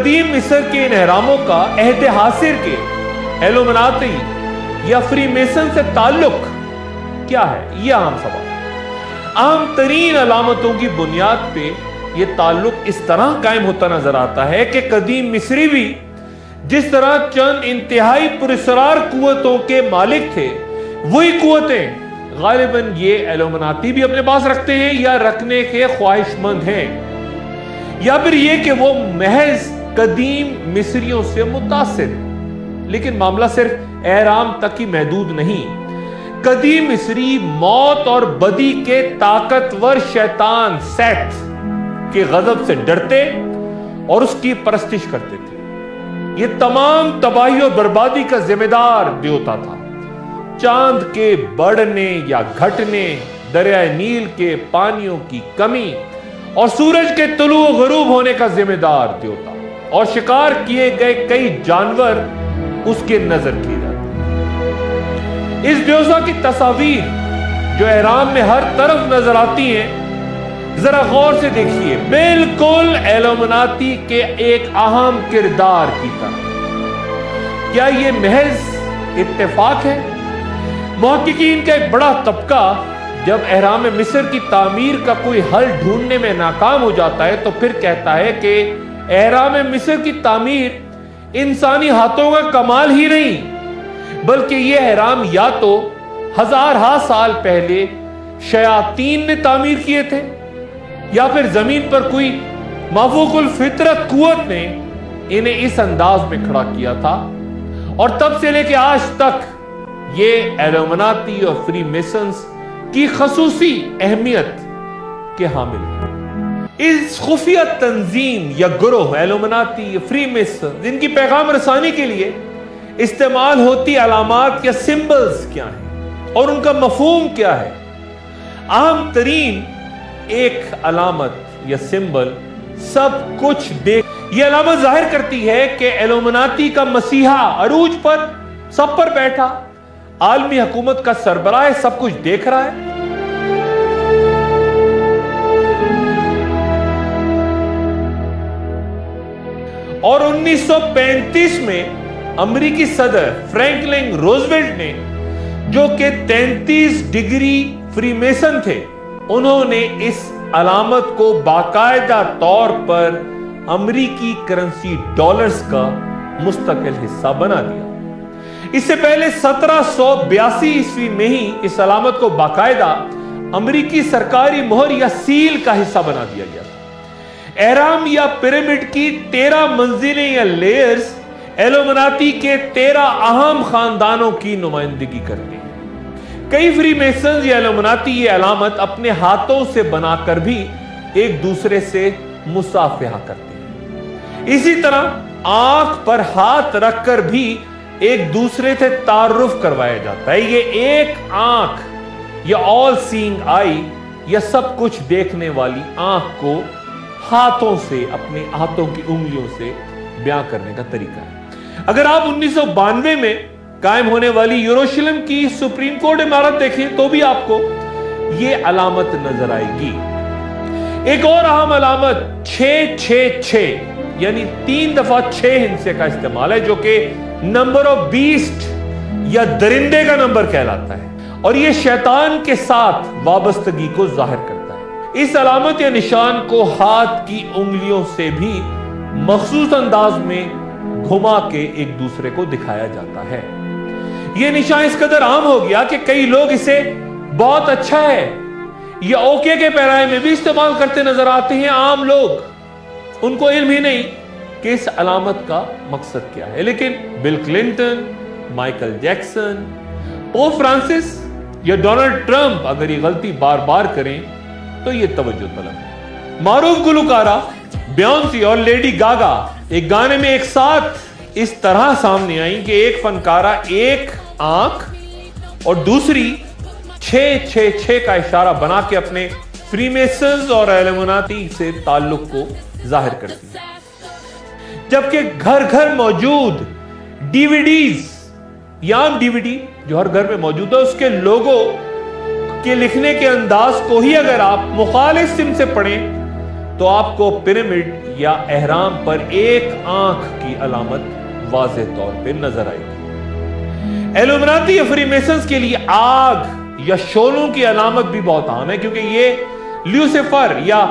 قدیم مصر کے ان اہراموں کا عہد حاضر کے ایلومناتی یا فری میسن سے تعلق کیا ہے؟ یہ اہم سوال۔ اہم ترین علامتوں کی بنیاد پہ یہ تعلق اس طرح قائم ہوتا نظر آتا ہے کہ قدیم مصری بھی جس طرح چند انتہائی پراسرار قوتوں کے مالک تھے، وہی قوتیں غالباً یہ ایلومناتی بھی اپنے پاس رکھتے ہیں یا رکھنے کے خواہش مند ہیں، یا پھر یہ کہ وہ محض قدیم مصریوں سے متاثر ہیں۔ لیکن معاملہ صرف اہرام تک ہی محدود نہیں۔ قدیم مصری موت اور بدی کے طاقتور شیطان سیت کے غضب سے ڈرتے اور اس کی پرستش کرتے تھے۔ یہ تمام تباہی اور بربادی کا ذمہ دار دیوتا تھا۔ چاند کے بڑھنے یا گھٹنے، دریائے نیل کے پانیوں کی کمی اور سورج کے طلوع و غروب ہونے کا ذمہ دار دیوتا، اور شکار کیے گئے کئی جانور اس کے نظر کیے جاتے۔ اس دیوتا کی تصاویر جو اہرام میں ہر طرف نظر آتی ہیں، ذرا غور سے دیکھیے، بالکل ایلومناتی کے ایک اہم کردار کی طرح۔ کیا یہ محض اتفاق ہے؟ محققین کا ایک بڑا طبقہ جب اہرام مصر کی تعمیر کا کوئی حل ڈھونڈنے میں ناکام ہو جاتا ہے تو پھر کہتا ہے کہ اہرام مصر کی تعمیر انسانی ہاتھوں کا کمال ہی نہیں، بلکہ یہ اہرام یا تو ہزارہا سال پہلے شیاطین نے تعمیر کیے تھے، یا پھر زمین پر کوئی مافوق الفطرت قوت نے انہیں اس انداز میں کھڑا کیا تھا، اور تب سے لے کے آج تک یہ ایلومناتی اور فری میسنز کی خصوصی اہمیت کے حامل ہیں۔ اس خفیہ تنظیم یا گروہ ایلومناتی، فری میسنز، ان کی پیغام رسانی کے لیے استعمال ہوتی علامات یا سمبلز کیا ہیں اور ان کا مفہوم کیا ہے؟ اہم ترین ایک علامت یا سمبل سب کچھ دیکھ، یہ علامت ظاہر کرتی ہے کہ ایلومناتی کا مسیحا عروج پر سب پر بیٹھا، عالمی حکومت کا سربراہ سب کچھ دیکھ رہا ہے۔ اور 1935 میں امریکی صدر فرینکلن روزویلٹ نے، جو کہ 33 ڈگری فری میسن تھے، انہوں نے اس علامت کو باقاعدہ طور پر امریکی کرنسی ڈالرز کا مستقل حصہ بنا دیا۔ اس سے پہلے 1782 عیسوی میں ہی اس علامت کو باقاعدہ امریکی سرکاری مہر یا سیل کا حصہ بنا دیا گیا تھا۔ اہرام یا پیرامڈ کی 13 منزلیں یا لیئرز ایلومناتی کے 13 اہم خاندانوں کی نمائندگی کرتے ہیں۔ کئی فری میسنز یا ایلومناتی یہ علامت اپنے ہاتھوں سے بنا کر بھی ایک دوسرے سے مصافحہ کرتے ہیں۔ اسی طرح آنکھ پر ہاتھ رکھ کر بھی ایک دوسرے سے تعارف کروایا جاتا ہے۔ یہ ایک آنکھ یا آل سینگ آئی یا سب کچھ دیکھنے والی آنکھ کو ہاتھوں سے، اپنے ہاتھوں کی انگلیوں سے بیان کرنے کا طریقہ ہے۔ اگر آپ 1992 میں قائم ہونے والی یروشلم کی سپریم کورٹ عمارت دیکھیں تو بھی آپ کو یہ علامت نظر آئے گی۔ ایک اور اہم علامت 666 یعنی 3 دفعہ 6 ہندسے کا استعمال ہے، جو کہ نمبر آف بیسٹ یا درندے کا نمبر کہلاتا ہے، اور یہ شیطان کے ساتھ وابستگی کو ظاہر کرتا ہے۔ اس علامت یا نشان کو ہاتھ کی انگلیوں سے بھی مخصوص انداز میں گھما کے ایک دوسرے کو دکھایا جاتا ہے۔ یہ نشان اس قدر عام ہو گیا کہ کئی لوگ اسے بہت اچھا ہے یا اوکے کے پیرائے میں بھی استعمال کرتے نظر آتے ہیں۔ عام لوگ، ان کو علم ہی نہیں کہ اس علامت کا مقصد کیا ہے، لیکن Bill Clinton, Michael Jackson, Pope Francis یا ڈونلڈ ٹرمپ اگر یہ غلطی بار بار کریں تو یہ توجہ طلب ہے۔ معروف گلوکارہ بیونسی اور لیڈی گاگا ایک گانے میں ایک ساتھ اس طرح سامنے آئیں کہ ایک فنکارہ ایک آنکھ اور دوسری 666 کا اشارہ بنا کے اپنے فری میسنز اور ایلومناتی سے تعلق کو ظاہر کرتی ہے، جبکہ گھر گھر موجود ڈی وی ڈیز یا عام ڈی وی ڈی جو ہر گھر میں موجود ہے، اس کے لوگو کے لکھنے کے انداز کو ہی اگر آپ مخالف سمت سے پڑھیں तो आपको पिरामिड या एहराम पर एक आंख की अलामत वाज़ेह तौर पे नजर आएगी। इल्यूमिनाती या फ्रीमेसन्स के लिए आग या शोलों की अलामत भी बहुत आम है, क्योंकि ये ल्यूसिफर या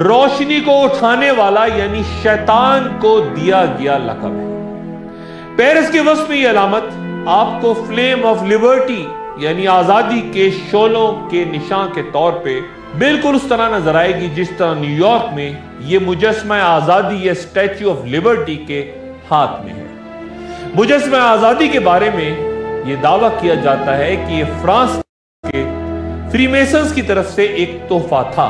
रोशनी को उठाने वाला यानी शैतान को दिया गया लक़ब है। पेरिस के वस्फ में यह अलामत आपको फ्लेम ऑफ लिबर्टी यानी आजादी के शोलों के निशान के तौर पे बिल्कुल उस तरह नजर आएगी जिस तरह न्यूयॉर्क में यह मुजस्मा आजादी या स्टैच्यू ऑफ लिबर्टी के हाथ में है। मुजस्मा आजादी के बारे में यह दावा किया जाता है कि यह फ्रांस के फ्रीमेसन्स की तरफ से एक तोहफा था,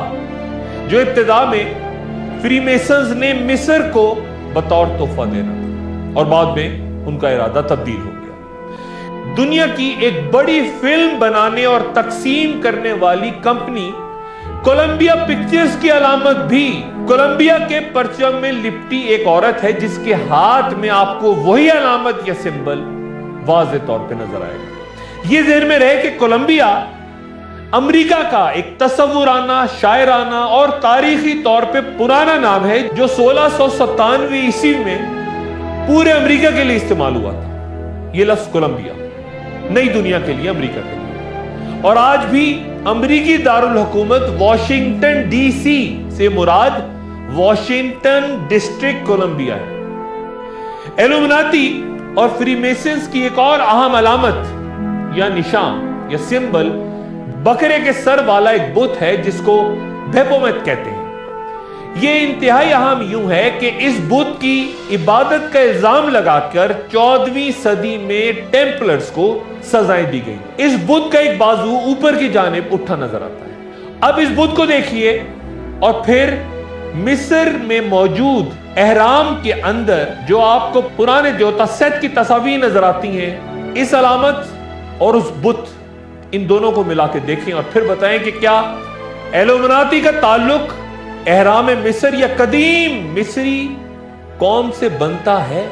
जो इब्तिदा में फ्रीमेसन्स ने मिस्र को बतौर तोहफा देना था और बाद में उनका इरादा तब्दील हो गया। दुनिया की एक बड़ी फिल्म बनाने और तकसीम करने वाली कंपनी कोलंबिया पिक्चर्स की अलामत भी कोलंबिया के परचम में लिपटी एक औरत है, जिसके हाथ में आपको वही अलामत या सिंबल वाज़ेह तौर पे नजर आएगा। यह ज़हन में रहे कि कोलंबिया अमेरिका का एक तसव्वुराना, शायराना और तारीखी तौर पे पुराना नाम है, जो 1697 ईस्वी में पूरे अमेरिका के लिए इस्तेमाल हुआ था। यह लफ्ज कोलंबिया नई दुनिया के लिए, अमेरिका के लिए, और आज भी अमेरिकी दारुल हुकूमत वॉशिंगटन डीसी से मुराद वॉशिंगटन डिस्ट्रिक्ट कोलंबिया है। इल्यूमिनाती और फ्रीमेसन्स की एक और अहम अलामत या निशान या सिंबल बकरे के सर वाला एक बुत है, जिसको बेपोमेट कहते हैं। यह इंतहाई अहम यूं है कि इस बुत की इबादत का इल्जाम लगाकर 14वीं सदी में टेम्पलर्स को सजाएं दी गई। इस बुत का एक बाजू ऊपर की जानिब उठा नजर आता है। अब इस बुत को देखिए और फिर मिस्र में मौजूद एहराम के अंदर जो आपको पुराने देवता सेत की तस्वीर नजर आती हैं, इस अलामत और उस बुत, इन दोनों को मिला के देखें और फिर बताएं कि क्या इल्यूमिनाती का ताल्लुक एहराम मिस्र या कदीम मिस्री कौम से बनता है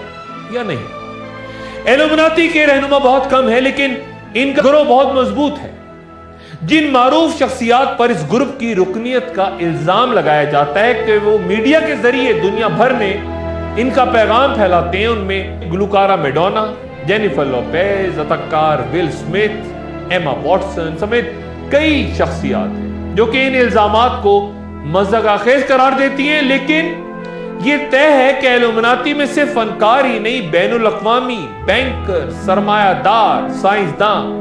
या नहीं। इल्यूमिनाती के रहनुमा बहुत कम है, लेकिन इनका ग्रुप बहुत मजबूत है। जिन मारूफ शख्सियात पर इस ग्रुप की रुकनियत का इल्जाम लगाया जाता है कि वो मीडिया के जरिए दुनिया भर में इनका पैगाम फैलाते हैं, उनमें गुलकारा मैडोना, जेनिफर लोपेज, अदाकार विल स्मिथ, एमा वॉटसन समेत कई शख्सियात हैं जो कि इन इल्जामात को मज़ाक़ करार देती हैं। लेकिन यह तय है कि इल्यूमिनाती में सिर्फ फनकार ही नहीं, बैनुल अक़वामी बैंकर, सरमायादार, साइंसदान,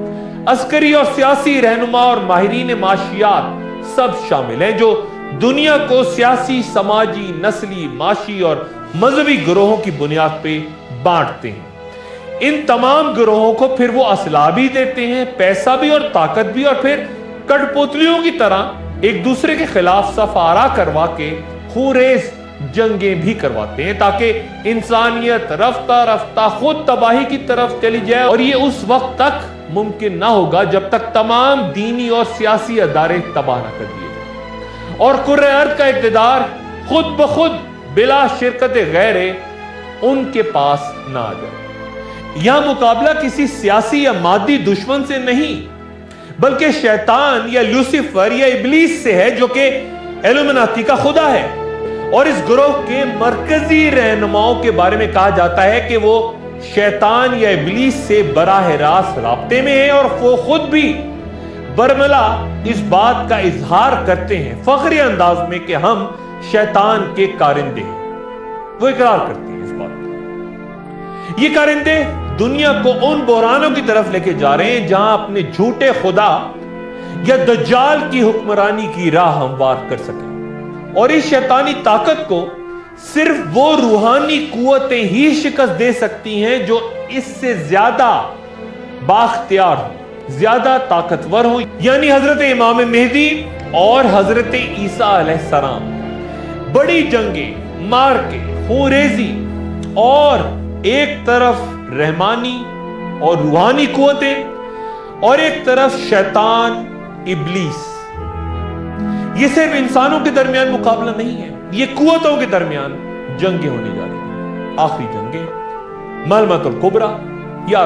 अस्करी और सियासी रहनुमा और माहिरीन माशियात सब शामिल हैं, जो दुनिया को सियासी, समाजी, नस्ली, माशी और मजहबी गिरोहों की बुनियाद पे बांटते हैं। इन तमाम गिरोहों को फिर वो असलाह भी देते हैं, पैसा भी और ताकत भी, और फिर कठपुतलियों की तरह एक दूसरे के खिलाफ सफारा करवा के खूरेज जंगें भी करवाते हैं, ताकि इंसानियत रफ्ता रफ्ता खुद तबाही की तरफ चली जाए। और ये उस वक्त तक मुमकिन ना होगा जब तक तमाम दीनी और सियासी अदारे तबाह न कर दिए जाए और कुर्रे अर्द का इक़्तिदार खुद ब खुद बिला शिरकत गैरे उनके पास ना आ जाए। यह मुकाबला किसी सियासी या मादी दुश्मन से नहीं, बल्कि शैतान या लूसीफर या इब्लीस से है, जो कि इल्यूमिनाती का खुदा है। और इस ग्रोह के मरकजी रहनुमाओं के बारे में कहा जाता है कि वो शैतान या इब्लीस से बराह रास्त राब्ते में है, और वो खुद भी बरमला इस बात का इजहार करते हैं फख्री अंदाज में कि हम शैतान के कारिंदे हैं। वो इकरार करते हैं इस बात को। ये कारिंदे दुनिया को उन बहरानों की तरफ लेके जा रहे हैं जहां अपने झूठे खुदा या दज्जाल की हुक्मरानी की राह हमवार कर सके। और इस शैतानी ताकत को सिर्फ वो रूहानी कुव्वतें ही शिकस्त दे सकती हैं जो इससे ज्यादा बाख्तियार हो, ज्यादा ताकतवर हो, यानी हजरत इमाम मेहदी और हजरत ईसा अलैहिस्सलाम। बड़ी जंगें, मार्के, खूरेजी और एक तरफ रहमानी और रूहानी कुव्वतें और एक तरफ शैतान इब्लीस। ये सिर्फ इंसानों के दरमियान मुकाबला नहीं है, ये कुव्वतों के दरमियान जंगें होने जा रही हैं। आखिरी जंगें मलमतुल कुबरा या